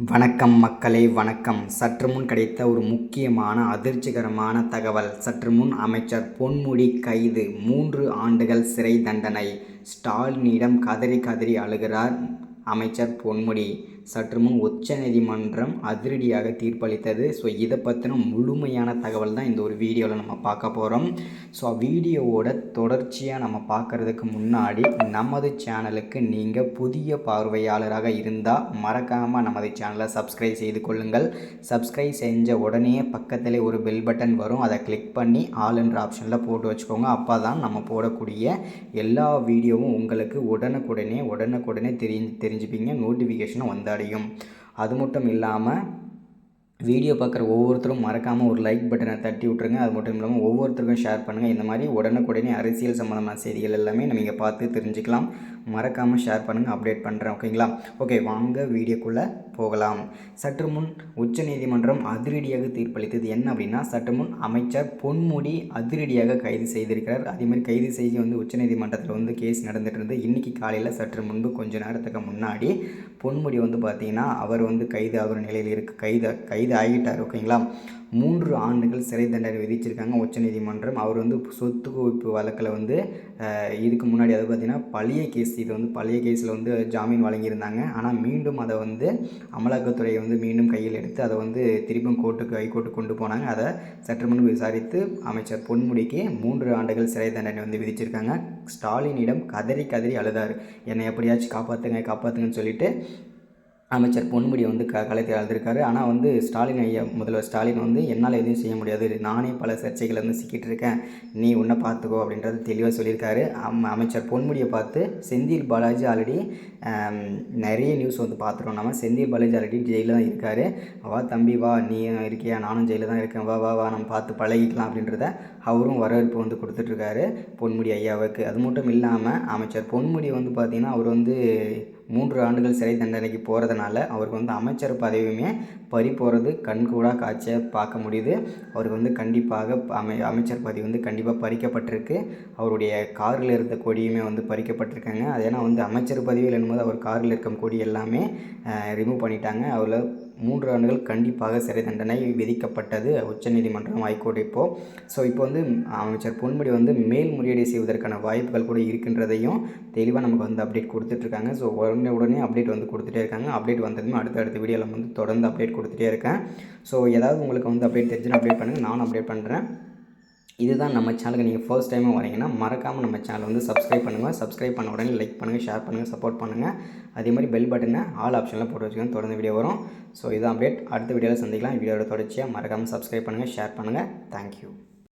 வணக்கம் மக்களே வணக்கம். சற்று முன் கிடைத்த ஒரு முக்கியமான அதிர்ச்சிகரமான தகவல். சற்று முன் அமைச்சர் பொன்முடி கைது, 3 ஆண்டுகள் சிறை தண்டனை. ஸ்டாலினிடம் கதறி கதறி அழுகிறார் அமைச்சர் பொன்முடி. சற்று முன் உச்சநீதிமன்றம் அதிரடியாக தீர்ப்பளித்தது. ஸோ இதை பற்றின முழுமையான தகவல் தான் இந்த ஒரு வீடியோவில் நம்ம பார்க்க போகிறோம். ஸோ வீடியோவோட தொடர்ச்சியாக நம்ம பார்க்குறதுக்கு முன்னாடி நமது சேனலுக்கு நீங்கள் புதிய பார்வையாளராக இருந்தால் மறக்காமல் நமது சேனலை சப்ஸ்கிரைப் செய்து கொள்ளுங்கள். சப்ஸ்கிரைப் செஞ்ச உடனே பக்கத்தில் ஒரு பெல் பட்டன் வரும், அதை கிளிக் பண்ணி ஆல் என்ற ஆப்ஷனில் போட்டு வச்சுக்கோங்க. அப்போ தான் நம்ம போடக்கூடிய எல்லா வீடியோவும் உங்களுக்கு உடனுக்குடனே தெரிஞ்சுப்பீங்க, நோட்டிஃபிகேஷனும் வந்தால் அடையும். அது மட்டும் இல்லாமல் வீடியோ பார்க்குற ஒவ்வொருத்தரும் மறக்காமல் ஒரு லைக் பட்டனை தட்டி விட்ருங்க. அது மட்டும் இல்லாமல் ஒவ்வொருத்தருக்கும் ஷேர் பண்ணுங்கள். இந்த மாதிரி உடனுக்குடனே அரசியல் சம்மந்தமான செய்திகள் எல்லாமே நீங்கள் பார்த்து தெரிஞ்சுக்கலாம். மறக்காமல் ஷேர் பண்ணுங்கள், அப்டேட் பண்ணுறேன். ஓகேங்களா? ஓகே, வாங்க வீடியோக்குள்ளே போகலாம். சற்று முன் உச்சநீதிமன்றம் அதிரடியாக தீர்ப்பளித்தது என்ன அப்படின்னா, சற்று முன் அமைச்சர் பொன்முடி அதிரடியாக கைது செய்திருக்கிறார். அதேமாதிரி கைது செய்து உச்சநீதிமன்றத்தில் கேஸ் நடந்துட்டு இருந்து இன்றைக்கி காலையில் சற்று முன்பு கொஞ்ச நேரத்துக்கு முன்னாடி பொன்முடி பார்த்திங்கன்னா அவர் கைது ஆகிற நிலையில் கைது ஆகிட்டார். ஓகேங்களா? 3 ஆண்டுகள் சிறை தண்டனை விதிச்சிருக்காங்க உச்சநீதிமன்றம். அவர் சொத்து குவிப்பு வழக்கில் இதுக்கு முன்னாடி பார்த்திங்கன்னா பழைய கேஸ், இது பழைய கேஸில் ஜாமீன் வழங்கியிருந்தாங்க. ஆனால் மீண்டும் அதை அமலாக்கத்துறை மீண்டும் கையில் எடுத்து அதை திரும்பவும் ஹைகோர்ட்டுக்கு கொண்டு போனாங்க. அதை சற்று முன்பு விசாரித்து அமைச்சர் பொன்முடிக்கு 3 ஆண்டுகள் சிறை தண்டனை விதிச்சிருக்காங்க. ஸ்டாலினிடம் கதறி கதறி அழுதார், என்னை எப்படியாச்சும் காப்பாற்றுங்கன்னு சொல்லிட்டு அமைச்சர் பொன்முடி களத்தில் அழுந்திருக்காரு. ஆனால் முதல்வர் ஸ்டாலின் என்னால் எதுவும் செய்ய முடியாது, நானே பல சர்ச்சைகள் சிக்கிட்டு இருக்கேன், நீ உன்னை பார்த்துக்கோ அப்படின்றது தெளிவாக சொல்லியிருக்காரு. அமைச்சர் பொன்முடியை பார்த்து செந்தில் பாலாஜி ஆல்ரெடி நிறைய நியூஸ் பார்த்துருவோம். நம்ம செந்தில் பாலாஜி ஆல்ரெடி ஜெயிலில் தான் இருக்கார். வா தம்பி வா, நீ இருக்கியா, நானும் ஜெயிலில் தான் இருக்கேன், வா வா வா நம்ம பார்த்து பழகிக்கலாம் அப்படின்றத அவரும் வரவேற்பு கொடுத்துட்ருக்காரு பொன்முடி ஐயாவுக்கு. அது மட்டும் இல்லாமல் அமைச்சர் பொன்முடி பார்த்திங்கன்னா அவர் 3 ஆண்டுகள் சிறை தண்டனைக்கு போகிறதுனால அவருக்கு அமைச்சர் பதவியுமே பறி போகிறது கண்கூடாக காட்சியாக பார்க்க முடியுது. அவருக்கு கண்டிப்பாக அமைச்சர் பதவி கண்டிப்பாக பறிக்கப்பட்டிருக்கு. அவருடைய காரில் இருந்த கொடியுமே பறிக்கப்பட்டிருக்காங்க. அது ஏன்னா அமைச்சர் பதவியில் என்னும்போது அவர் காரில் இருக்கும் கொடி எல்லாமே ரிமூவ் பண்ணிட்டாங்க. அதில் 3 ஆண்டுகள் கண்டிப்பாக சிறை தண்டனை விதிக்கப்பட்டது உச்சநீதிமன்றம், ஹைகோர்ட். இப்போ அமைச்சர் பொன்முடி மேல்முறையீடு செய்வதற்கான வாய்ப்புகள் கூட இருக்கின்றதையும் தெளிவாக நமக்கு அப்டேட் கொடுத்துட்ருக்காங்க. ஸோ உடனே அப்டேட் கொடுத்துட்டே இருக்காங்க. அப்டேட் வந்ததுமே அடுத்த வீடியோவில் தொடர்ந்து அப்டேட் கொடுத்துட்டே இருக்கேன். ஸோ ஏதாவது உங்களுக்கு அப்டேட் தெரிஞ்சுன்னா அப்டேட் பண்ணுங்கள், நானும் அப்டேட் பண்ணுறேன். இதுதான் நம்ம சேனலுக்கு நீங்கள் ஃபர்ஸ்ட் டைமாக வரீங்கன்னா மறக்காமல் நம்ம சேனலை சப்ஸ்கிரைப் பண்ணுங்கள். சப்ஸ்கிரைப் பண்ண உடனே லைக் பண்ணுங்கள், ஷேர் பண்ணுங்கள், சப்போர்ட் பண்ணுங்கள். அதே மாதிரி பெல் பட்டனை ஆல் ஆப்ஷனில் போட்டு வச்சுக்கோங்க, தொடர்ந்து வீடியோ வரும். ஸோ இதான் அப்டேட். அடுத்த வீடியோவில் சந்திக்கலாம். வீடியோட தொடர்ச்சியாக மறக்காமல் சப்ஸ்கிரைப் பண்ணுங்கள், ஷேர் பண்ணுங்கள். தேங்க்யூ.